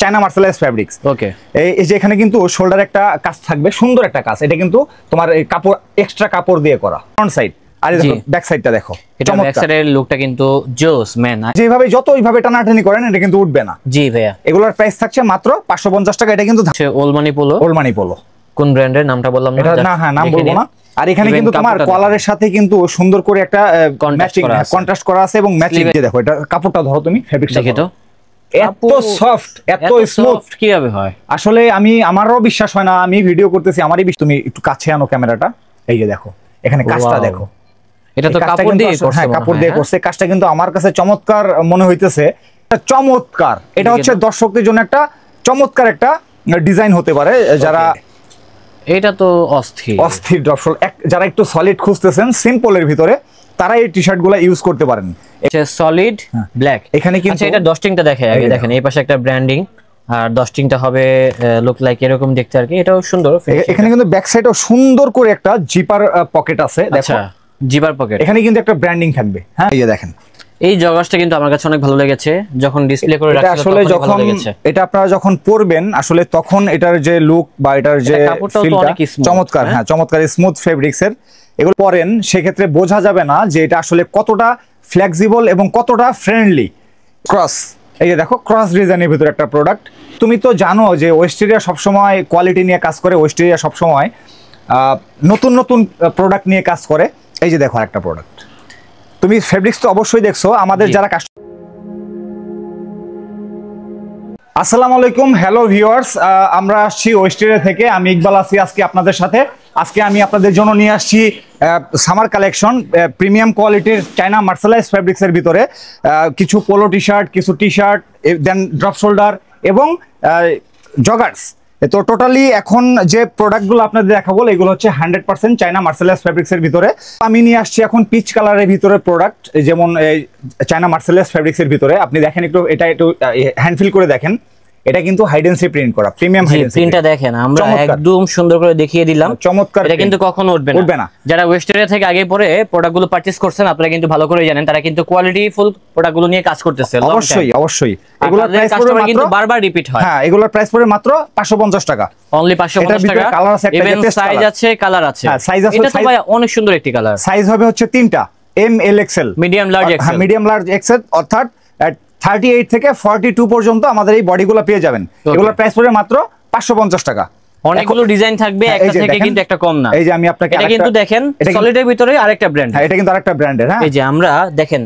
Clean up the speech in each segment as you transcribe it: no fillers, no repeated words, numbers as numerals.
China mercerised fabrics. ওকে, এই যে এখানে কিন্তু শোল্ডার একটা কাজ থাকবে, সুন্দর একটা কাজ। এটা কিন্তু তোমার এই কাপড়, এক্সট্রা কাপড় দিয়ে করা ফ্রন্ট সাইড। আর দেখো ব্যাক সাইডটা দেখো, এটা ব্যাক সাইডের লুকটা কিন্তু জোস ম্যান। যেভাবে যত ওইভাবে টানাটানি করেন এটা কিন্তু উঠবে না। জি ভাইয়া, এগুলোর প্রাইস থাকছে মাত্র 550 টাকা। এটা কিন্তু ওলমানি পোলো। ওলমানি পোলো কোন ব্র্যান্ডের নামটা বললাম না, এটা না, হ্যাঁ নাম বলবো না। আর এখানে কিন্তু তোমার কলারের সাথে কিন্তু সুন্দর করে একটা ম্যাচিং কন্ট্রাস্ট করা আছে এবং ম্যাচিং। দেখো এটা কাপড়টা ধরো তুমি, ফেব্রিকটা দেখো তো, এত সফট, এত স্মুথ কিভাবে হয় আসলে আমারও বিশ্বাস হয় না। আমি ভিডিও করতেছি, আমারই তুমি একটু কাছে আনো ক্যামেরাটা। এই যে দেখো এখানে কাজটা দেখো, এটা তো কাপড় দিয়ে করছে। হ্যাঁ কাপড় দিয়ে করছে। কাজটা কিন্তু আমার কাছে চমৎকার মনে হইতেছে, চমৎকার। এটা হচ্ছে দর্শকদের জন্য একটা চমৎকার একটা ডিজাইন হতে পারে। যারা এটা তো অস্থির ড্রপ শোল্ডার, যারা একটু সলিড খুঁজতেছেন সিম্পলের ভিতরে, তারা এই টি-শার্ট গুলা ইউজ করতে পারেন। Solid black. এখানে কিন্তু এটা ডস্টিংটা দেখে আগে দেখেন, এই পাশে একটা ব্র্যান্ডিং আর ডস্টিংটা হবে লুক লাইক এরকম দেখতে আর কি। এটাও সুন্দর। এখানে কিন্তু ব্যাক সাইডেও সুন্দর করে একটা জিপার পকেট আছে। দেখো জিপার পকেট, এখানে কিন্তু একটা ব্র্যান্ডিং থাকবে। হ্যাঁ এই যে দেখেন, এই জগাসটা কিন্তু আমার কাছে অনেক ভালো লেগেছে যখন ডিসপ্লে করে রাখছি। আসলে যখন এটা আপনারা যখন পরবেন আসলে তখন এটার যে লুক বা এটার যে ফিলটা চমৎকার। হ্যাঁ চমৎকার স্মুথ ফেব্রিক্স এর। এগুলো পরেন সেক্ষেত্রে বোঝা যাবে না যে এটা আসলে কতটা ফ্লেক্সিবল এবং কতটা ফ্রেন্ডলি। ক্রস, এই যে দেখো ক্রস ডিজাইনের ভিতরে একটা প্রোডাক্ট। তুমি তো জানো যে ওয়েস্টেরিয়া সবসময় কোয়ালিটি নিয়ে কাজ করে। ওয়েস্টেরিয়া সবসময় নতুন নতুন প্রোডাক্ট নিয়ে কাজ করে। এই যে দেখো আরেকটা প্রোডাক্ট। তুমি ফেব্রিক্স তো অবশ্যই দেখছো। আমাদের যারা আসসালামু আলাইকুম, হ্যালো ভিউয়ার্স, আমরা আসছি ওয়েস্টেরিয়া থেকে। আমি ইকবাল আছি আজকে আপনাদের সাথে। আজকে আমি আপনাদের জন্য নিয়ে আসছি সামার কালেকশন, প্রিমিয়াম কোয়ালিটির চায়না মার্সেলাইজ ফ্যাব্রিক্সের ভিতরে কিছু পোলো টি শার্ট, কিছু টি শার্ট, দেন ড্রপ শোল্ডার এবং জগার্স। তো টোটালি এখন যে প্রোডাক্টগুলো আপনাদের দেখাবো এগুলো হচ্ছে 100% চায়না মার্সেলাইজ ফ্যাব্রিক্সের ভিতরে। আমি নিয়ে আসছি এখন পিচ কালারের ভিতরে প্রোডাক্ট, যেমন চায়না মার্সেলাইজ ফ্যাব্রিক্সের ভিতরে। আপনি দেখেন একটু, এটা একটু হ্যান্ডফিল করে দেখেন। এটা কিন্তু হাইডেন্সি প্রিন্ট করা, প্রিমিয়াম হাইডেন্সি প্রিন্টটা দেখেন, আমরা একদম সুন্দর করে দেখিয়ে দিলাম। চমৎকার। এটা কিন্তু কখনো উঠবে না। যারা ওয়েস্টেরিয়া থেকে আগে পরে প্রোডাক্টগুলো পারচেজ করছেন আপনারা কিন্তু ভালো করে জানেন, তারা কিন্তু কোয়ালিটি ফুল প্রোডাক্টগুলো নিয়ে কাজ করতেছে। অবশ্যই অবশ্যই এগুলোর প্রাইস পড়বে কিন্তু বারবার রিপিট হয়। হ্যাঁ এগুলোর প্রাইস পড়বে মাত্র 550 টাকা। অনলি 550 টাকা। কালার আছে, একটা সাইজ আছে, কালার আছে। হ্যাঁ সাইজ আছে। এটা তো ভাই অনেক সুন্দর একটি কালার। সাইজ হবে হচ্ছে তিনটা, M, L, Excel, medium, large, Excel. হ্যাঁ মিডিয়াম, লার্জ, এক্সেল, অর্থাৎ 38 থেকে 42 পর্যন্ত আমাদের এই বডিগুলো পেয়ে যাবেন। এগুলোর প্রাইস পড়বে মাত্র 550 টাকা। অনেকগুলো ডিজাইন থাকবে, একটা থেকে কিন্তু একটা কম না। এই যে আমি আপনাকে এটা কিন্তু দেখেন সলিডের ভিতরে আরেকটা ব্র্যান্ড। হ্যাঁ এটা কিন্তু আরেকটা ব্র্যান্ডের। হ্যাঁ এই যে আমরা দেখেন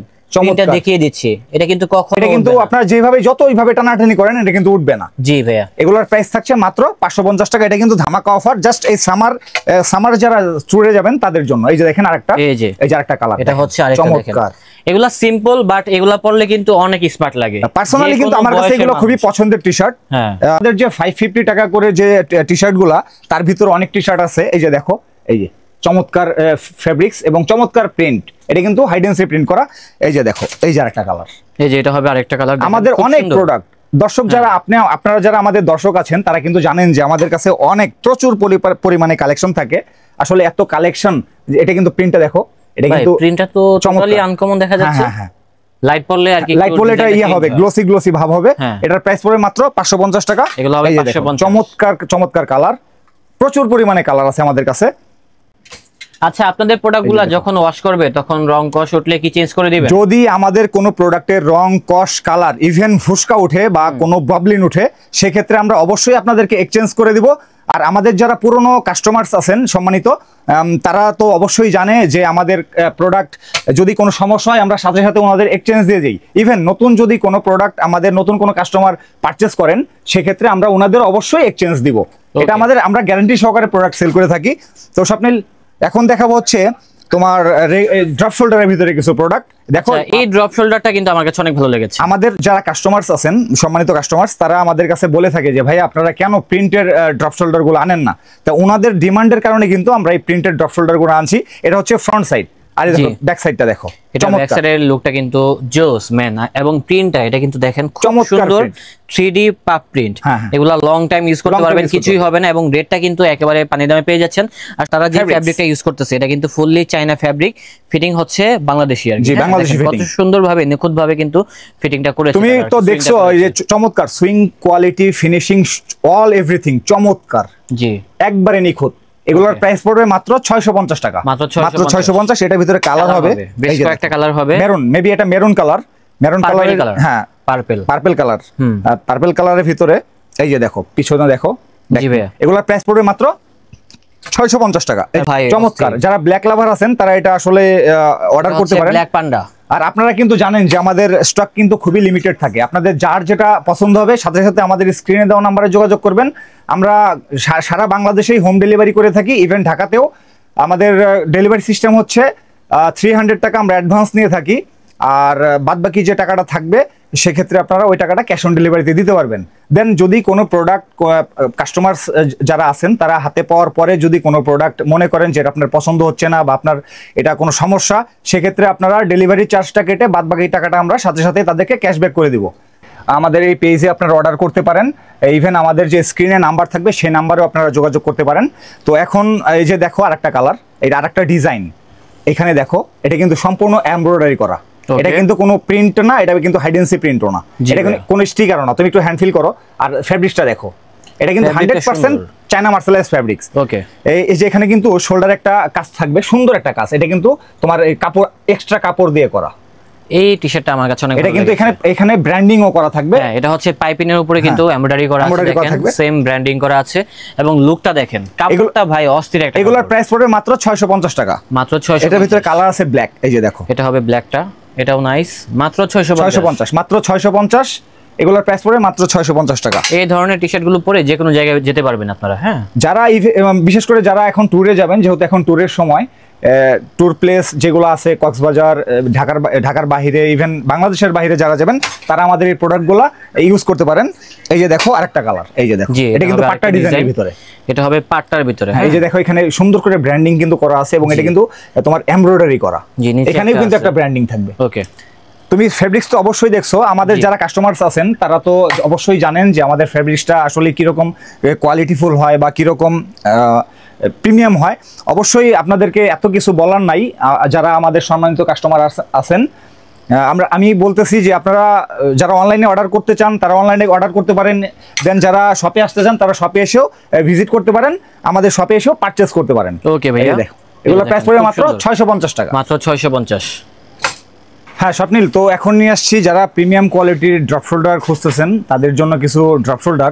এটা দেখিয়ে দিচ্ছি, এটা কিন্তু কখনো এটা কিন্তু আপনারা যেভাবে যত ওইভাবে টানাটানি করেন এটা কিন্তু উঠবে না। জি ভাইয়া, এগুলোর প্রাইস থাকছে মাত্র 550 টাকা। এটা কিন্তু ধামাকা অফার, জাস্ট এই সামার যারা চুড়ে যাবেন তাদের জন্য। এই যে দেখেন আরেকটা, এই যে আরেকটা কালার, এটা হচ্ছে আরেকটা দেখেন। এগুলা সিম্পল, বাট এগুলা পরলে কিন্তু অনেক স্মার্ট লাগে। পার্সোনালি কিন্তু আমার কাছে এগুলো খুবই পছন্দের টি-শার্ট। আমাদের যে 550 টাকা করে যে টি-শার্ট গুলা, তার ভিতরে অনেক টি-শার্ট আছে। এই যে দেখো, এই যে চমৎকার ফেব্রিক্স এবং চমৎকার প্রিন্ট। এটা কিন্তু হাইডেন্সি প্রিন্ট করা। এই যে দেখো, এই যে আরেকটা কালার, এই যে এটা হবে আরেকটা কালার। আমাদের অনেক প্রোডাক্ট। দর্শক যারা আপনারা যারা আমাদের দর্শক আছেন তারা কিন্তু জানেন যে আমাদের কাছে অনেক প্রচুর পরিমাণে কালেকশন থাকে। আসলে এত কালেকশন, এটা কিন্তু প্রিন্টটা দেখো, এটা কিন্তু প্রিন্টটা তো টোটালি আনকমন দেখা যাচ্ছে। হ্যাঁ লাইট পড়লে আর কি, লাইট পড়লে এটা হবে, গ্লোসি ভাব হবে। এটার প্রাইস পড়বে মাত্র 550 টাকা। এগুলো হবে 550। চমৎকার কালার, প্রচুর পরিমাণে কালার আছে আমাদের কাছে। আচ্ছা, আপনাদের প্রোডাক্টগুলো যখন ওয়াশ করবে তখন রং কষ উঠলে কি চেঞ্জ করে দিবেন? যদি আমাদের কোনো প্রোডাক্টের রং, কষ, কালার, ইভেন ফুসকা উঠে বা কোনো বাবলিন উঠে, সেক্ষেত্রে আমরা অবশ্যই আপনাদেরকে এক্সচেঞ্জ করে দিব। আর আমাদের যারা পুরনো কাস্টমার্স আছেন সম্মানিত, তারা তো অবশ্যই জানে যে আমাদের প্রোডাক্ট যদি কোনো সমস্যা হয় আমরা সাথে সাথে ওনাদের এক্সচেঞ্জ দিয়ে দিই। ইভেন নতুন যদি কোনো প্রোডাক্ট আমাদের নতুন কোনো কাস্টমার পারচেস করেন সেক্ষেত্রে আমরা ওনাদের অবশ্যই এক্সচেঞ্জ দিব। এটা আমরা গ্যারান্টি সহকারে প্রোডাক্ট সেল করে থাকি। তো স্বপ্নিল, এখন দেখাবো হচ্ছে তোমার ড্রপ শোল্ডারের ভিতরে কিছু প্রোডাক্ট। দেখো এই ড্রপ শোল্ডারটা কিন্তু আমার কাছে অনেক ভালো লেগেছে। আমাদের যারা কাস্টমার্স আছেন, সম্মানিত কাস্টমার্স, তারা আমাদের কাছে বলে থাকে যে ভাই আপনারা কেন প্রিন্টের ড্রপ শোল্ডার গুলো আনেন না। তা ওনাদের ডিমান্ডের কারণে কিন্তু আমরা এই প্রিন্টেড ড্রপ শোল্ডার গুলো আনছি। এটা হচ্ছে ফ্রন্ট সাইড, আর দেখো ব্যাক সাইডটা দেখো, এটা ব্যাক সাইডের লুকটা কিন্তু জোস ম্যান, এবং প্রিন্টটা এটা কিন্তু দেখেন খুব সুন্দর 3D পাপ প্রিন্ট। এগুলা লং টাইম ইউজ করতে পারবেন, কিছুই হবে না, এবং রেটটা কিন্তু একেবারে পানি দামে পেয়ে যাচ্ছেন। আর তারা যে ফ্যাব্রিকটা ইউজ করতেছে এটা কিন্তু ফুললি চায়না ফ্যাব্রিক, ফিটিং হচ্ছে বাংলাদেশি আর কি, বাংলাদেশি ফিটিং, কত সুন্দরভাবে নিখুঁতভাবে কিন্তু ফিটিংটা করেছে। তুমি তো দেখছো এই যে চমৎকার swing quality, finishing, all everything চমৎকার, জি একবারে নিখুঁত। এগুলোর প্রাইস পড়বে মাত্র 650 টাকা, মাত্র 650। এটার ভিতরে কালার হবে, বেশ কয়েকটা কালার হবে, মেরুন, মেবি এটা মেরুন কালার, মেরুন কালারের, হ্যাঁ পার্পল কালার, পার্পল কালারের ভিতরে এই যে দেখো পিছনে দেখো, জি ভাই এগুলোর প্রাইস পড়বে মাত্র 650 টাকা। চমৎকার, যারা ব্ল্যাক লাভার আছেন তারা এটা আসলে অর্ডার করতে পারেন, ব্ল্যাক পান্ডা। আর আপনারা কিন্তু জানেন যে আমাদের স্টক কিন্তু খুবই লিমিটেড থাকে, আপনাদের যার যেটা পছন্দ হবে সাথে সাথে আমাদের স্ক্রিনে দেওয়া নাম্বারে যোগাযোগ করবেন। আমরা সারা বাংলাদেশেই হোম ডেলিভারি করে থাকি, ইভেন ঢাকাতেও। আমাদের ডেলিভারি সিস্টেম হচ্ছে 300 টাকা আমরা অ্যাডভান্স নিয়ে থাকি, আর বাদবাকি যে টাকাটা থাকবে সেক্ষেত্রে আপনারা ওই টাকাটা ক্যাশ অন ডেলিভারিতে দিতে পারবেন। দেন যদি কোনো প্রোডাক্ট কাস্টমার যারা আছেন তারা হাতে পাওয়ার পরে যদি কোনো প্রোডাক্ট মনে করেন যে এটা আপনার পছন্দ হচ্ছে না বা আপনার এটা কোনো সমস্যা, সেক্ষেত্রে আপনারা ডেলিভারি চার্জটা কেটে বাদবাকি টাকাটা আমরা সাথে সাথে তাদেরকে ক্যাশব্যাক করে দিব। আমাদের এই পেজে আপনারা অর্ডার করতে পারেন, ইভেন আমাদের যে স্ক্রিনে নাম্বার থাকবে সেই নাম্বারেও আপনারা যোগাযোগ করতে পারেন। তো এখন এই যে দেখো আরেকটা কালার, এটা আরেকটা ডিজাইন, এখানে দেখো এটা কিন্তু সম্পূর্ণ এমব্রয়ডারি করা, এটা কিন্তু কোনো প্রিন্ট না, এটা কিন্তু হাইডেন্সি প্রিন্টও না, এটা কিন্তু কোনো স্টিকারও না। তুমি একটু হ্যান্ড ফিল করো, আর ফ্যাব্রিক্সটা দেখো, এটা কিন্তু 100% চায়না মার্সেলাইজ ফ্যাব্রিক্স। ওকে, এই যে এখানে কিন্তু শোল্ডারে একটা কাজ থাকবে, সুন্দর একটা কাজ, এটা কিন্তু তোমার এই কাপড় এক্সট্রা কাপড় দিয়ে করা। এই টি-শার্টটা আমার কাছে অনেক ভালো লাগে, এটা কিন্তু এখানে ব্র্যান্ডিংও করা থাকবে, হ্যাঁ এটা হচ্ছে পাইপিনের উপরে কিন্তু এমব্রয়ডারি করা আছে, দেখেন সেম ব্র্যান্ডিং করা আছে, এবং লুকটা দেখেন, কাপড়টা ভাই অস্থির একটা। এগুলোর প্রাইস পড়বে মাত্র 650 টাকা, মাত্র 650। এটার ভিতরে কালার আছে ব্ল্যাক, এই যে দেখো এটা হবে ব্ল্যাকটা, এটাও নাইস, মাত্র 650, মাত্র 650। এগুলোর প্রাইস পড়বে মাত্র 650 টাকা। এই ধরনের টি-শার্ট গুলো পরে যে কোনো জায়গায় যেতে পারবেন আপনারা। হ্যাঁ, যারা বিশেষ করে যারা এখন ট্যুরে যাবেন, যেহেতু এখন ট্যুরের সময়, ট্যুর প্লেস যেগুলো আছে কক্সবাজার, ঢাকার বাইরে, ইভেন বাংলাদেশের বাইরে যারা যাবেন তারা আমাদের এই প্রোডাক্টগুলো ইউজ করতে পারেন। এই যে দেখো আরেকটা কালার, এই যে দেখো এটা কিন্তু পাট্টা ডিজাইনের ভিতরে, এটা হবে পাট্টার ভিতরে। এই যে দেখো এখানে সুন্দর করে ব্র্যান্ডিং কিন্তু করা আছে, এবং এটা কিন্তু তোমার এমব্রয়ডারি করা, এখানেও কিন্তু একটা ব্র্যান্ডিং থাকবে। ওকে, তুমি ফেব্রিক্স তো অবশ্যই দেখছো, আমাদের যারা কাস্টমার্স আছেন তারা তো অবশ্যই জানেন যে আমাদের ফেব্রিক্সটা আসলে কিরকম কোয়ালিটিফুল হয় বা কিরকম প্রিমিয়াম হয়। অবশ্যই আপনাদেরকে এত কিছু বলার নাই, যারা আমাদের সম্মানিত কাস্টমার আছেন। আমি বলতেছি যে আপনারা যারা অনলাইনে অর্ডার করতে চান তারা অনলাইনে অর্ডার করতে পারেন, দেন যারা শপে আসতে চান তারা শপে এসেও ভিজিট করতে পারেন, আমাদের শপে এসেও পারচেজ করতে পারেন। ওকে ভাইয়া, এগুলো প্রাইস পড়বে মাত্র 650 টাকা, মাত্র 650। হ্যাঁ স্বপ্নিল, তো এখন নিয়ে আসছি যারা প্রিমিয়াম কোয়ালিটির ড্রপ শোল্ডার খুঁজতেছেন তাদের জন্য কিছু ড্রপ শোল্ডার।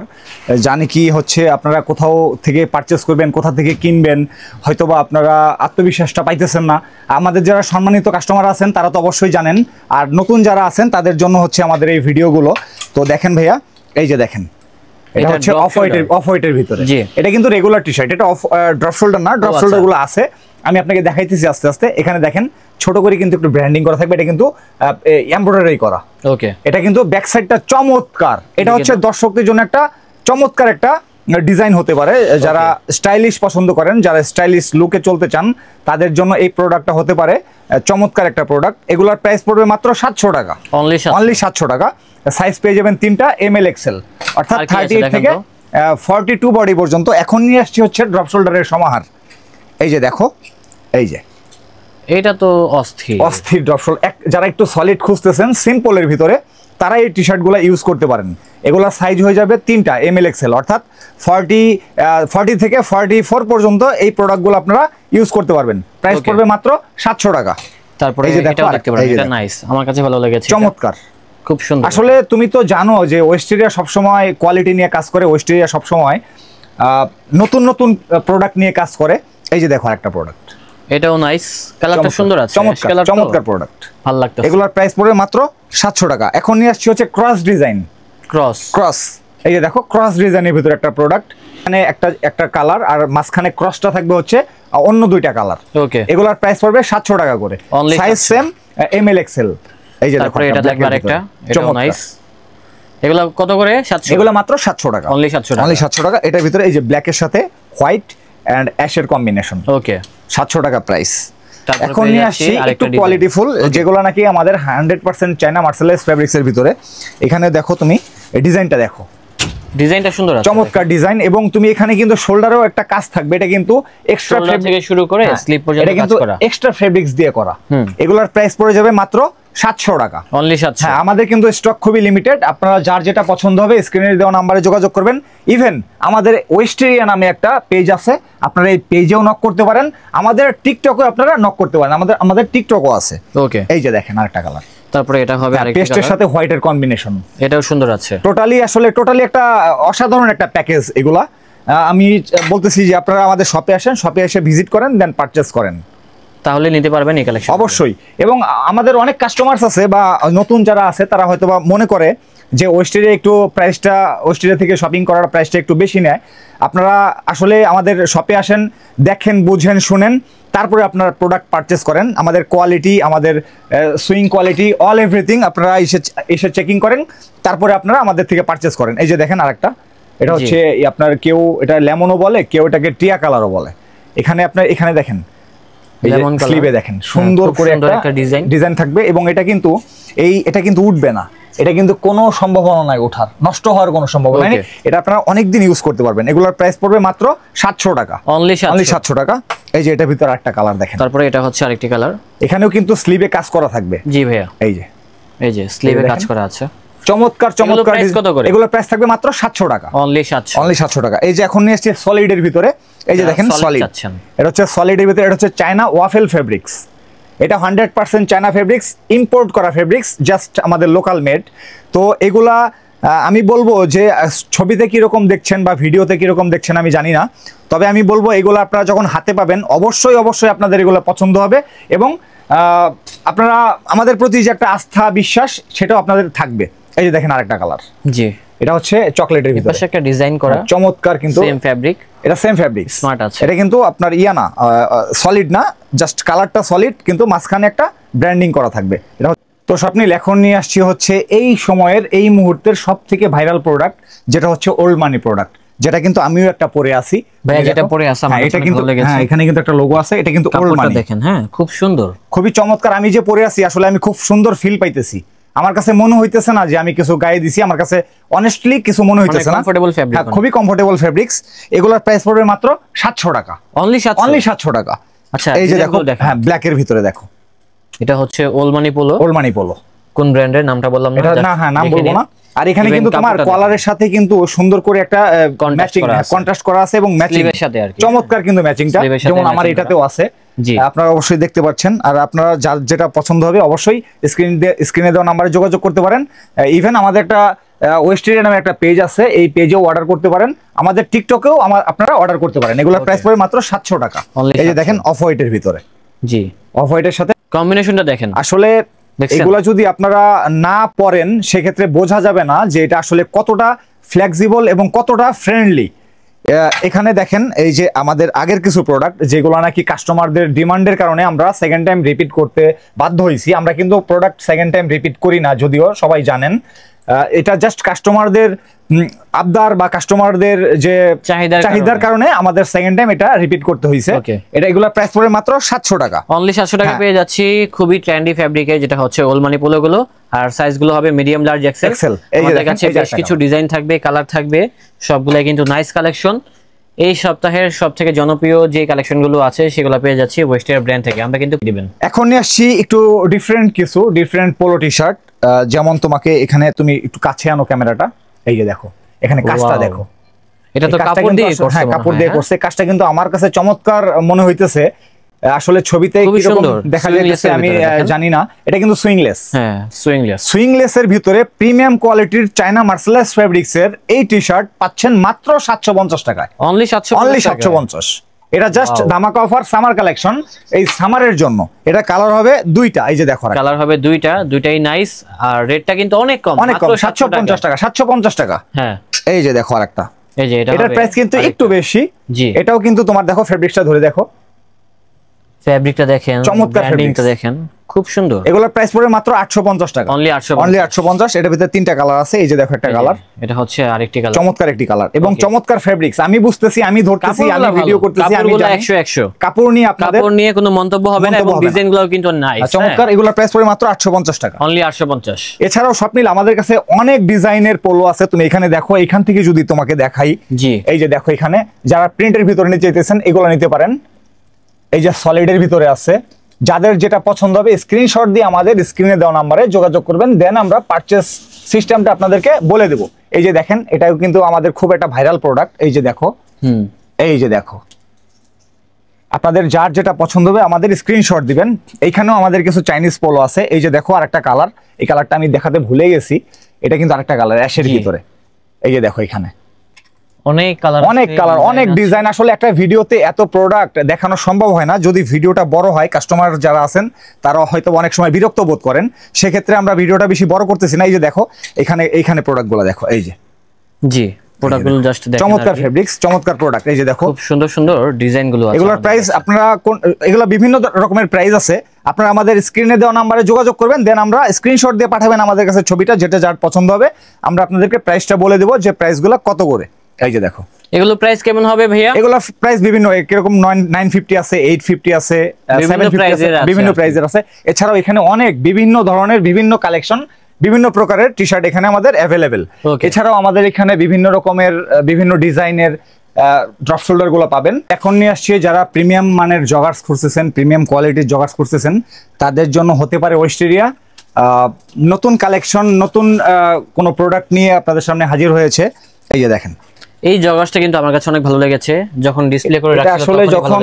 জানি কি হচ্ছে আপনারা কোথাও থেকে পারচেস করবেন, কোথা থেকে কিনবেন, হয়তোবা আপনারা আত্মবিশ্বাসটা পাইতেছেন না। আমাদের যারা সম্মানিত কাস্টমার আছেন তারা তো অবশ্যই জানেন, আর নতুন যারা আছেন তাদের জন্য হচ্ছে আমাদের এই ভিডিওগুলো। তো দেখেন ভাইয়া, এই যে দেখেন এটা হচ্ছে অফ হোয়াইটের ভিতরে, এটা কিন্তু রেগুলার টি শার্ট, এটা ড্রপ শোল্ডার না, ড্রপ শোল্ডার গুলো আছে, আমি আপনাকে দেখাইতেছি আস্তে আস্তে। এখানে দেখেন ছোট করে কিন্তু একটু ব্র্যান্ডিং করা থাকবে, এটা কিন্তু এমব্রয়ডারি করা। ওকে, এটা কিন্তু ব্যাক সাইডটা চমৎকার, এটা হচ্ছে দর্শকদের জন্য একটা চমৎকার একটা ডিজাইন হতে পারে। যারা স্টাইলিশ পছন্দ করেন, যারা স্টাইলিশ লুকে চলতে চান তাদের জন্য এই প্রোডাক্টটা হতে পারে চমৎকার একটা প্রোডাক্ট। এগুলোর প্রাইস পড়বে মাত্র 700 টাকা, অনলি 700 টাকা। সাইজ পেয়ে যাবেন তিনটা, ML XL, অর্থাৎ 38 থেকে 42 বডি পর্যন্ত। এখন নিয়ে আসছি হচ্ছে ড্রপ শোল্ডারের সমাহার। এই যে দেখো, এই যে এটা তো অস্থির ড্রপ শোল্ডার। যারা একটু সলিড খুঁজতেছেন সিম্পলের ভিতরে, তারা এই টি শার্টগুলো ইউজ করতে পারেন। এগুলোর সাইজ হয়ে যাবে তিনটা, ML XL, অর্থাৎ 40 থেকে 44 পর্যন্ত এই প্রোডাক্টগুলো আপনারা ইউজ করতে পারবেন। প্রাইস পড়বে মাত্র 700 টাকা। তারপরে এটাও দেখতে পারেন, এটা নাইস, আমার কাছে ভালো লেগেছে, চমৎকার, খুব সুন্দর। আসলে তুমি তো জানো যে ওয়েস্টেরিয়া সবসময় কোয়ালিটি নিয়ে কাজ করে, ওয়েস্টেরিয়া সবসময় নতুন নতুন প্রোডাক্ট নিয়ে কাজ করে। এই যে দেখো একটা প্রোডাক্ট, এটাও নাইস, কালারটা সুন্দর আছে, চমৎকার প্রোডাক্ট, ভালো লাগতেছে। এগুলোর প্রাইস পড়বে মাত্র 700 টাকা। এখন নিয়ে আসছি হচ্ছে ক্রস ডিজাইন, ক্রস। এই যে দেখো ক্রস ডিজাইনের ভিতরে একটা প্রোডাক্ট, এখানে একটা কালার আর মাঝখানে ক্রসটা থাকবে হচ্ছে অন্য দুইটা কালার। ওকে, এগুলোর প্রাইস পড়বে 700 টাকা করে, সাইজ সেম, ML XL। এই যে দেখো এটা থাকবে আরেকটা, এটাও নাইস। এগুলো কত করে? 700। এগুলো মাত্র 700 টাকা, অনলি 700 টাকা। এটার ভিতরে এই যে ব্ল্যাকের সাথে হোয়াইট এন্ড অ্যাশের কম্বিনেশন। ওকে, 700 টাকা প্রাইস। এখন নিয়ে আসছি একটু কোয়ালিটিফুল, যেগুলো নাকি আমাদের 100% চায়না মার্সেলাইজ ফেব্রিক্স এর ভিতরে। এখানে দেখো তুমি ডিজাইনটা দেখো, ডিজাইনটা সুন্দর আছে, চমৎকার ডিজাইন। এবং তুমি এখানে কিন্তু শোল্ডারেও একটা কাজ থাকবে, এটা কিন্তু এক্সট্রা ফেব্রিক থেকে শুরু করে স্লিপ পর্যন্ত কাজ করা, এক্সট্রা ফেব্রিক্স দিয়ে করা। এগুলোর প্রাইস পড়ে যাবে মাত্র 700 টাকা, অনলি 700। হ্যাঁ, আমাদের কিন্তু স্টক খুবই লিমিটেড, আপনারা যার যেটা পছন্দ হবে স্ক্রিনে দেওয়া নম্বরে যোগাযোগ করবেন। ইভেন আমাদের ওয়েস্টেরিয়া নামে একটা পেজ আছে, আপনারা এই পেজেও নক করতে পারেন, আমাদের টিকটকেও আপনারা নক করতে পারেন, আমাদের টিকটকও আছে। ওকে, এই যে দেখেন আরেকটা কালার, তারপরে এটা হবে আরেকটা পেস্টের সাথে হোয়াইটের কম্বিনেশন, এটাও সুন্দর আছে। টোটালি একটা অসাধারণ একটা প্যাকেজ এগুলা। আমি বলতেছি যে আপনারা আমাদের শপে আসেন, শপে এসে ভিজিট করেন, দেন পারচেজ করেন, তাহলে নিতে পারবেন এই কালেকশন অবশ্যই। এবং আমাদের অনেক কাস্টমার্স আছে বা নতুন যারা আছে তারা হয়তো বা মনে করে যে ওয়েস্টেরিয়া একটু প্রাইসটা, ওয়েস্টেরিয়া থেকে শপিং করার প্রাইসটা একটু বেশি নেয়। আপনারা আসলে আমাদের শপে আসেন, দেখেন, বুঝেন, শুনেন, তারপরে আপনারা প্রোডাক্ট পারচেস করেন। আমাদের কোয়ালিটি, আমাদের সুইং কোয়ালিটি, অল এভরিথিং আপনারা এসে চেকিং করেন, তারপরে আপনারা আমাদের থেকে পারচেস করেন। এই যে দেখেন আরেকটা, এটা হচ্ছে আপনার কেউ এটা লেমনও বলে, কেউ এটাকে টিয়া কালারও বলে। এখানে দেখেন স্লিভে দেখেন সুন্দর করে একটা ডিজাইন থাকবে, এবং এটা কিন্তু উঠবে না, এটা কিন্তু কোনো সম্ভাবনা নাই ওঠার, নষ্ট হওয়ার কোনো সম্ভাবনা নেই। এটা আপনারা অনেকদিন ইউজ করতে পারবেন। এগুলোর প্রাইস পড়বে মাত্র 700 টাকা, অনলি 700 টাকা। এই যে এটার ভিতরে একটা কালার দেখেন, তারপরে এটা হচ্ছে আরেকটি কালার, এখানেও কিন্তু স্লিভে কাজ করা থাকবে। জি ভাইয়া, এই যে স্লিভে কাজ করা আছে, চমৎকার। এগুলোর প্রাইস থাকবে মাত্র 700 টাকা, অনলি 700 টাকা। এই যে এখন নিয়ে এসেছি সলিডের ভিতরে, এই যে দেখেন সলিড, এটা হচ্ছে সলিডের ভিতরে, এটা হচ্ছে চায়না ওয়াফেল ফেব্রিক্স। এটা 100% চায়না ফেব্রিক্স, ইম্পোর্ট করা ফেব্রিক্স, জাস্ট আমাদের লোকাল মেড। তো এগুলা আমি বলবো যে ছবিতে কিরকম দেখছেন বা ভিডিওতে কিরকম দেখছেন আমি জানি না, তবে আমি বলবো এগুলো আপনারা যখন হাতে পাবেন অবশ্যই আপনাদের এগুলো পছন্দ হবে, এবং আপনারা আমাদের প্রতি যে একটা আস্থা, বিশ্বাস, সেটাও আপনাদের থাকবে। এই যে দেখেন আরেকটা কালার, জি, এটা হচ্ছে চকলেটের ভিতরে একটা ডিজাইন করা, চমৎকার, কিন্তু সেম ফেব্রিক, এটা সেম ফেব্রিক, স্মার্ট আছে। এটা কিন্তু আপনার না, সলিড না, জাস্ট কালারটা সলিড, কিন্তু মাঝখানে একটা ব্র্যান্ডিং করা থাকবে। এটা তো স্বপ্নিল, এখন নিয়ে আসছি হচ্ছে এই সময়ের, এই মুহূর্তের সবথেকে ভাইরাল প্রোডাক্ট, যেটা হচ্ছে ওল্ড মানি প্রোডাক্ট, যেটা কিন্তু আমিও একটা পরে আছি। যেটা পরে আছে আমার এটা কিন্তু, হ্যাঁ, এখানে কিন্তু একটা লোগো আছে, এটা কিন্তু ওল্ড মানি দেখেন, হ্যাঁ, খুব সুন্দর, খুবই চমৎকার। আমি যে পরে আছি আসলে আমি খুব সুন্দর ফিল পাইতেছি, আমার কাছে মনে হইতেছে না যে আমি কিছু গায়ে দিছি, আমার কাছে অনেস্টলি কিছু মনে হইতেছে না, খুবই কমফোর্টেবল ফেব্রিক্স। এগুলোর প্রাইস পড়বে মাত্র 700 টাকা, অনলি 700 টাকা। আচ্ছা, এই যে দেখো, হ্যাঁ, ব্ল্যাক এর ভিতরে দেখো, এটা হচ্ছে ওল্ড মানি পোলো, কোন ব্র্যান্ডের নামটা বললাম না, এটা না, হ্যাঁ, নাম বলবো না। আর এখানে কিন্তু তোমার কলারের সাথে কিন্তু সুন্দর করে একটা ম্যাচিং, কন্ট্রাস্ট করা আছে, এবং ম্যাচিং এর সাথে আর কি চমৎকার কিন্তু ম্যাচিংটা, যেমন আমার এটাতেও আছে, আপনারা অবশ্যই দেখতে পাচ্ছেন। আর আপনারা যার যেটা পছন্দ হবে অবশ্যই স্ক্রিনে দেওয়া নম্বরে যোগাযোগ করতে পারেন। ইভেন আমাদের একটা ওয়েস্টেরিয়া নামে একটা পেজ আছে, এই পেজেও অর্ডার করতে পারেন, আমাদের টিকটকেও আপনারা অর্ডার করতে পারেন। এগুলোর প্রাইস পড়ে মাত্র 700 টাকা। এই যে দেখেন অফ হোয়াইটের ভিতরে, জি, অফ হোয়াইটের সাথে কম্বিনেশনটা দেখেন, আসলে এগুলা যদি আপনারা না পরেন সেক্ষেত্রে বোঝা যাবে না যে এটা আসলে কতটা ফ্লেক্সিবল এবং কতটা ফ্রেন্ডলি। এখানে দেখেন এই যে আমাদের আগের কিছু প্রোডাক্ট যেগুলো নাকি কাস্টমারদের ডিমান্ডের কারণে আমরা সেকেন্ড টাইম রিপিট করতে বাধ্য হয়েছি। আমরা কিন্তু প্রোডাক্ট সেকেন্ড টাইম রিপিট করি না, যদিও সবাই জানেন। এটা জাস্ট কাস্টমারদের আবদার বা কাস্টমারদের যে চাহিদার কারণে আমাদের সেকেন্ড টাইম এটা রিপিট করতে হয়েছে। এটা এগুলোর প্রাইস পড়ে মাত্র 700 টাকা, অনলি 700 টাকা পেয়ে যাচ্ছি। খুবই ট্রেন্ডি ফেব্রিকে, যেটা হচ্ছে ওল্ড মানি পোলো গুলো, আর সাইজ গুলো হবে মিডিয়াম, লার্জ, এক্সেল। আমাদের কাছে বেশ কিছু ডিজাইন থাকবে, কালার থাকবে, সবগুলাই কিন্তু নাইস কালেকশন। এই সপ্তাহের সবথেকে জনপ্রিয় যে কালেকশন গুলো আছে সেগুলো পেয়ে যাচ্ছি ওয়েস্টার্ন ব্র্যান্ড থেকে। আমরা কিন্তু দিবেন এখন নিয়ে আসছি একটু ডিফারেন্ট পোলো টি শার্ট। যেমন তোমাকে এখানে, তুমি একটু কাছে আনো ক্যামেরাটা, এই যে দেখো এখানে কাজটা দেখো, এটা তো কাপড় দিয়ে করছে, হ্যাঁ, কাপড় দিয়ে করছে। কাজটা কিন্তু আমার কাছে চমৎকার মনে হইতেছে, আসলে ছবিতে কিরকম দেখা যাচ্ছে আমি জানি না। এটা কিন্তু সুইংলেস, হ্যাঁ, সুইংলেস এর ভিতরে প্রিমিয়াম কোয়ালিটির চায়না মার্সেলাইজ ফেব্রিক্স এর এই টি শার্ট পাচ্ছেন মাত্র 750 টাকায়, অনলি 750। এটা জাস্ট ধামাকা অফার, সামার কালেকশন, এই সামারের জন্য। এটা কালার হবে দুইটা, এই যে দেখো কালার হবে দুইটাই নাইস। আর রেটটা কিন্তু অনেক কম, 750 টাকা, 750 টাকা। হ্যাঁ, এই যে দেখো আরেকটা, এই যে এটার প্রাইস কিন্তু একটু বেশি। জি, এটাও কিন্তু তোমার দেখো ফেব্রিক্সটা ধরে দেখো, ফেব্রিকটা দেখেন, চমৎকার ফেব্রিকটা দেখেন, খুব সুন্দর। এগুলোর প্রাইস পড়বে মাত্র 850 টাকা, অনলি 850। এটার ভিতরে তিনটা কালার আছে, এই যে দেখো একটা কালার, এটা হচ্ছে আরেকটি কালার, চমৎকার একটি কালার এবং চমৎকার ফেব্রিক্স। আমি বুঝতেছি, আমি ধরতেছি, আমি ভিডিও করতেছি, আমি জানি 100 কাপড় নিয়ে আপনাদের কাপড় নিয়ে কোনো মন্তব্য হবে না এবং ডিজাইনগুলোও কিন্তু নাইস, চমৎকার। এগুলোর প্রাইস পড়বে মাত্র 850 টাকা, অনলি 850। এছাড়াও স্বপ্নিল আমাদের কাছে অনেক ডিজাইনের পোলো আছে, তুমি এখানে দেখো, এখান থেকে যদি তোমাকে দেখাই, জি এই যে দেখো এখানে যারা প্রিন্টের ভিতরে নিতে চাইতেছেন এগুলো নিতে পারেন। এই যে সলিডের ভিতরে আছে, যাদের যেটা পছন্দ হবে স্ক্রিনশট দিয়ে আমাদের স্ক্রিনে দেওয়া নম্বরে যোগাযোগ করবেন, দেন আমরা পারচেজ সিস্টেমটা আপনাদেরকে বলে দেব। এই যে দেখেন, এটাও কিন্তু আমাদের খুব একটা ভাইরাল প্রোডাক্ট। এই যে দেখো, এই যে দেখো, আপনাদের যার যেটা পছন্দ হবে আমাদের স্ক্রিনশট দিবেন। এইখানেও আমাদের কিছু চাইনিজ পোলো আছে, এই যে দেখো আরেকটা কালার, এই কালারটা আমি দেখাতে ভুলে গেছি, এটা কিন্তু আরেকটা কালার অ্যাশের ভিতরে। এই যে দেখো এখানে অনেক কালার, অনেক ডিজাইন। আসলে একটা ভিডিওতে এত প্রোডাক্ট দেখানো সম্ভব হয় না, যদি ভিডিওটা বড় হয় কাস্টমার যারা আছেন তারা হয়তো অনেক সময় বিরক্ত বোধ করেন, সেক্ষেত্রে আমরা ভিডিওটা বেশি বড় করতেছি না। এই যে দেখো এইখানে প্রোডাক্টগুলো দেখো, এই যে জি প্রোডাক্টগুলো জাস্ট দেখেন, চমৎকার ফেব্রিক্স, চমৎকার প্রোডাক্ট। এই যে দেখো খুব সুন্দর সুন্দর ডিজাইনগুলো আছে। এগুলোর প্রাইস আপনারা এগুলো বিভিন্ন রকমের প্রাইস আছে, আপনারা আমাদের স্ক্রিনে দেওয়া নম্বরে যোগাযোগ করবেন, দেন আমরা স্ক্রিনশট দিয়ে পাঠাবেন আমাদের কাছে ছবিটা, যেটা যার পছন্দ হবে আমরা আপনাদেরকে প্রাইসটা বলে দেবো যে প্রাইসগুলো কত করে। এই যে দেখো এগুলো প্রাইস কেমন হবে ভাইয়া? এগুলো প্রাইস বিভিন্ন, এরকম 950 আছে, 850 আছে, 750 আছে, বিভিন্ন প্রাইসের আছে। এছাড়াও এখানে অনেক বিভিন্ন ধরনের বিভিন্ন কালেকশন, বিভিন্ন প্রকারের টি শার্ট এখানে আমাদের অ্যাভেলেবেল। এছাড়াও আমাদের এখানে বিভিন্ন রকমের বিভিন্ন ডিজাইনের ড্রপ শোল্ডার গুলো পাবেন। এখন নিয়ে আসছি যারা প্রিমিয়াম মানের জগার্স খুঁজতেছেন, প্রিমিয়াম কোয়ালিটির জগার্স খুঁজতেছেন, তাদের জন্য হতে পারে ওয়েস্টেরিয়া নতুন কালেকশন, নতুন কোনো প্রোডাক্ট নিয়ে আপনাদের সামনে হাজির হয়েছে। এই যে দেখেন, এই জগার্সটা কিন্তু আমার কাছে অনেক ভালো লেগেছে, যখন ডিসপ্লে করে রাখছি আসলে যখন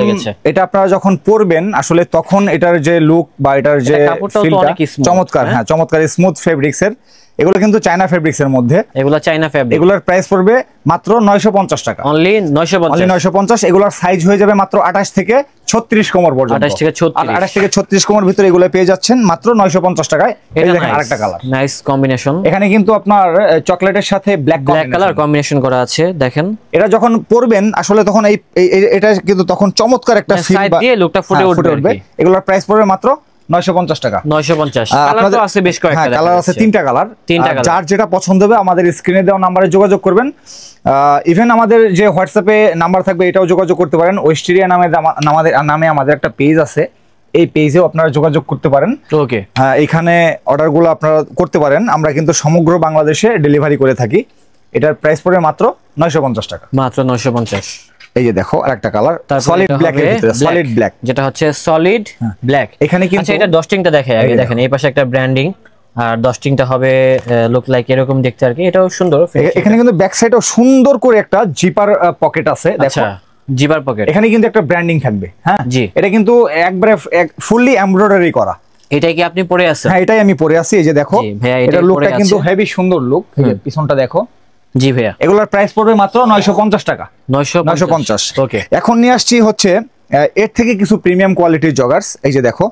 এটা আপনারা যখন পরবেন আসলে তখন এটার যে লুক বা এটার যে ফিলটা চমৎকার, হ্যাঁ চমৎকার স্মুথ ফেব্রিক্স এর। এগুলো কিন্তু চায়না ফেব্রিক্স এর মধ্যে, এগুলো চায়না ফেব্রিক। এগুলোর প্রাইস পড়বে মাত্র 950 টাকা, অনলি 950। এগুলোর সাইজ হয়ে যাবে মাত্র 28 থেকে 36 কোমর পর্যন্ত, 28 থেকে 36 কোমর ভিতরে এগুলো পেয়ে যাচ্ছেন মাত্র 950 টাকায়। এই দেখেন আরেকটা কালার, নাইস কম্বিনেশন। এখানে কিন্তু আপনার চকলেটের সাথে ব্ল্যাক কালার কম্বিনেশন করা আছে, দেখেন এটা যখন পরবেন আসলে তখন এটা কিন্তু তখন চমৎকার একটা ফিল বা লুকটা ফুটে উঠবে। এগুলোর প্রাইস পড়বে মাত্র 950 টাকা। 950 কালার তো আছে বেশ কয়েকটা, কালার আছে তিনটা কালার, যার যেটা পছন্দ হবে আমাদের স্ক্রিনে দেওয়া নম্বরে যোগাযোগ করবেন। ইভেন আমাদের যে হোয়াটসঅ্যাপে নাম্বার থাকবে এটাও যোগাযোগ করতে পারেন। ওয়েস্টেরিয়া নামে আমাদের একটা পেজ আছে, এই পেজেও আপনারা যোগাযোগ করতে পারেন। ওকে, এখানে অর্ডারগুলো আপনারা করতে পারেন, আমরা কিন্তু সমগ্র বাংলাদেশে ডেলিভারি করে থাকি। এটার প্রাইস পড়বে মাত্র 950 টাকা, মাত্র 950। এই যে দেখো আরেকটা কালার সলিড ব্ল্যাক এর ভিতরে, সলিড ব্ল্যাক, যেটা হচ্ছে সলিড ব্ল্যাক। এখানে কিন্তু আচ্ছা এটা ডস্টিংটা দেখে আগে, দেখেন এই পাশে একটা ব্র্যান্ডিং আর ডস্টিংটা হবে লুক লাইক এরকম দেখতে আর কি, এটাও সুন্দর। এখানে কিন্তু ব্যাক সাইডেও সুন্দর করে একটা জিপার পকেট আছে, দেখো জিপার পকেট, এখানে কিন্তু একটা ব্র্যান্ডিং থাকবে। হ্যাঁ জি, এটা কিন্তু একবারে ফুললি এমব্রয়ডারি করা। এটাই কি আপনি পরে আছেন? হ্যাঁ এটাই আমি পরে আছি। এই যে দেখো এটা লুকটা কিন্তু হেভি সুন্দর লুক, এই যে পিছনটা দেখো। জি ভাইয়া, এগুলোর প্রাইস পড়বে মাত্র 950 টাকা, 950। ওকে, এখন নিয়ে আসছি হচ্ছে এর থেকে কিছু প্রিমিয়াম কোয়ালিটির জগার্স। এই যে দেখো,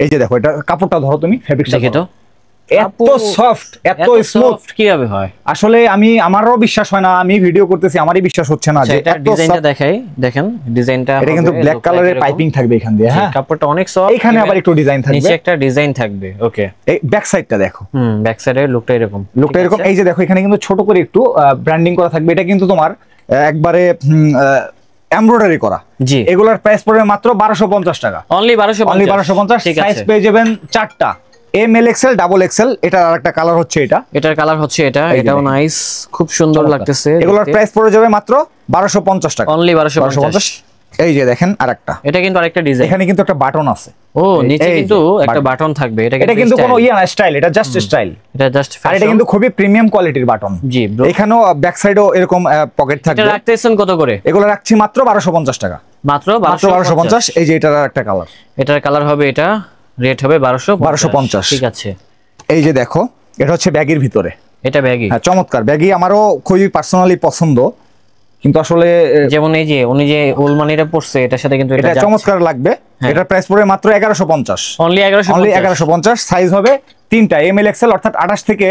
এই যে দেখো, এটা কাপড়টা ধরো তুমি, ফেব্রিকটা দেখো তো, এত সফট, এত স্মুথ কিভাবে হয় আসলে আমারও বিশ্বাস হয় না, আমি ভিডিও করতেছি আমারই বিশ্বাস হচ্ছে না যে এটা ডিজাইনটা দেখাই, দেখেন ডিজাইনটা এটা কিন্তু ব্ল্যাক কালারের পাইপিং থাকবে এখান দিয়ে। হ্যাঁ কাপড়টা অনেক সফট, এখানে আবার একটু ডিজাইন থাকবে, নিচে একটা ডিজাইন থাকবে। ওকে, এই ব্যাক সাইডটা দেখো, ব্যাক সাইডের লুকটা এরকম, এই যে দেখো এখানে কিন্তু ছোট করে একটু ব্র্যান্ডিং করা থাকবে। এটা কিন্তু তোমার একবারে এমব্রয়ডারি করা। জি, এগুলোর প্রাইস পড়বে মাত্র 1250 টাকা, অনলি 1250। সাইজ পেয়ে যাবেন চারটা, M L XL, double XL. এটার আরেকটা কালার হচ্ছে এটার কালার হচ্ছে এটাও নাইস, খুব সুন্দর লাগতেছে। এগুলোর প্রাইস পড়ে যাবে মাত্র 1250 টাকা, অনলি 1250। এই যে দেখেন আরেকটা, এটা কিন্তু আরেকটা ডিজাইন, এখানে কিন্তু একটা বাটন আছে। ও নিচে কিন্তু একটা বাটন থাকবে, এটা কিন্তু কোনো স্টাইল, এটা জাস্ট স্টাইল, এটা জাস্ট ফ্যাশন। এটা কিন্তু খুবই প্রিমিয়াম কোয়ালিটির বাটন। জি, এখানেও ব্যাক সাইডেও এরকম পকেট থাকবে। এটা রাখতেছেন কত করে? এগুলো রাখছি মাত্র 1250 টাকা, মাত্র 1250। এই যে এটার একটা কালার, এটার কালার হবে, এটা রেট হবে 1250। ঠিক আছে, এই যে দেখো এটা হচ্ছে ব্যাগের ভিতরে, এটা ব্যাগি, হ্যাঁ চমৎকার ব্যাগি, আমারও খুবই পার্সোনালি পছন্দ। কিন্তু আসলে যেমন এই যে উনি যে ওলমানিটা পড়ছে এটার সাথে কিন্তু এটা চমৎকার লাগবে। এটার প্রাইস পড়বে মাত্র 1150, অনলি 1150। সাইজ হবে তিনটা, এম এল এক্সেল, অর্থাৎ 28 থেকে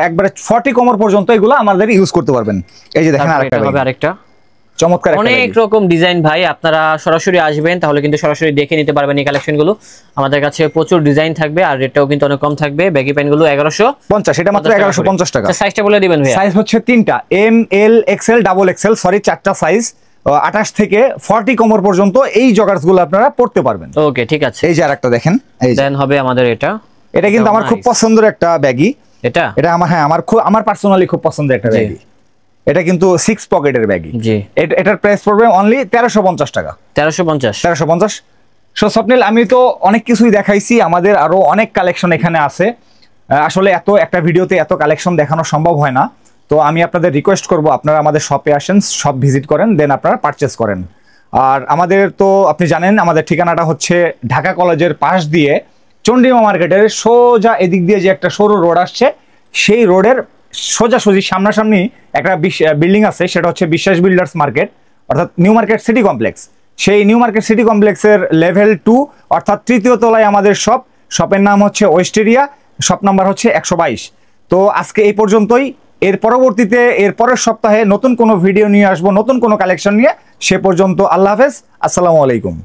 একবারে 40 কোমর পর্যন্ত এগুলো আমাদের ইউজ করতে পারবেন। এই যে দেখেন আরেকটা হবে, আরেকটা চমৎকার অনেক রকম ডিজাইন ভাই, আপনারা সরাসরি আসবেন তাহলে কিন্তু সরাসরি দেখে নিতে পারবেন এই কালেকশনগুলো। আমাদের কাছে প্রচুর ডিজাইন থাকবে আর রেটটাও কিন্তু অনেক কম থাকবে। ব্যাগি প্যান্টগুলো 1150, এটা মাত্র 1150 টাকা। সাইজটা বলে দিবেন ভাই। সাইজ হচ্ছে তিনটা, এম, এল, এক্সএল, ডাবল এক্সএল, সরি চারটা সাইজ, 28 থেকে 40 কোমর পর্যন্ত এই জগার্স গুলো আপনারা পড়তে পারবেন। ওকে ঠিক আছে। এই যে আরেকটা দেখেন, এই দেন হবে আমাদের এটা কিন্তু আমার খুব পছন্দের একটা ব্যাগি। এটা আমার, হ্যাঁ আমার পার্সোনালি খুব পছন্দের একটা ব্যাগি। এটা কিন্তু 6 পকেটের ব্যাগি। জি, এটার প্রাইস পড়বে অনলি 1350 টাকা। 1350। সো স্বপ্নিল, আমি তো অনেক কিছুই দেখাইছি, আমাদের আরো অনেক কালেকশন এখানে আছে। আসলে এত একটা ভিডিওতে এত কালেকশন দেখানো সম্ভব হয় না। তো আমি আপনাদের রিকোয়েস্ট করব, আপনারা আমাদের শপে আসেন, শপ ভিজিট করেন, দেন আপনারা পারচেস করেন। আর আমাদের তো আপনি জানেন আমাদের ঠিকানাটা হচ্ছে ঢাকা কলেজের পাশ দিয়ে চন্ডিমা মার্কেটের সোজা এদিক দিয়ে যে একটা সরু রোড আসছে, সেই রোডের সোজাসুজি সামনাসামনি একটা বিল্ডিং আছে, সেটা হচ্ছে বিশ্বাস বিল্ডার্স মার্কেট, অর্থাৎ নিউ মার্কেট সিটি কমপ্লেক্স। সেই নিউ মার্কেট সিটি কমপ্লেক্সের লেভেল 2 অর্থাৎ 3য় তলায় আমাদের শপের নাম হচ্ছে ওয়েস্টেরিয়া, শপ নাম্বার হচ্ছে 122। তো আজকে এই পর্যন্তই। এর পরবর্তীতে এর পরের সপ্তাহে নতুন কোনো ভিডিও নিয়ে আসবো, নতুন কোনো কালেকশন নিয়ে। সে পর্যন্ত আল্লাহ হাফেজ, আসসালামু আলাইকুম।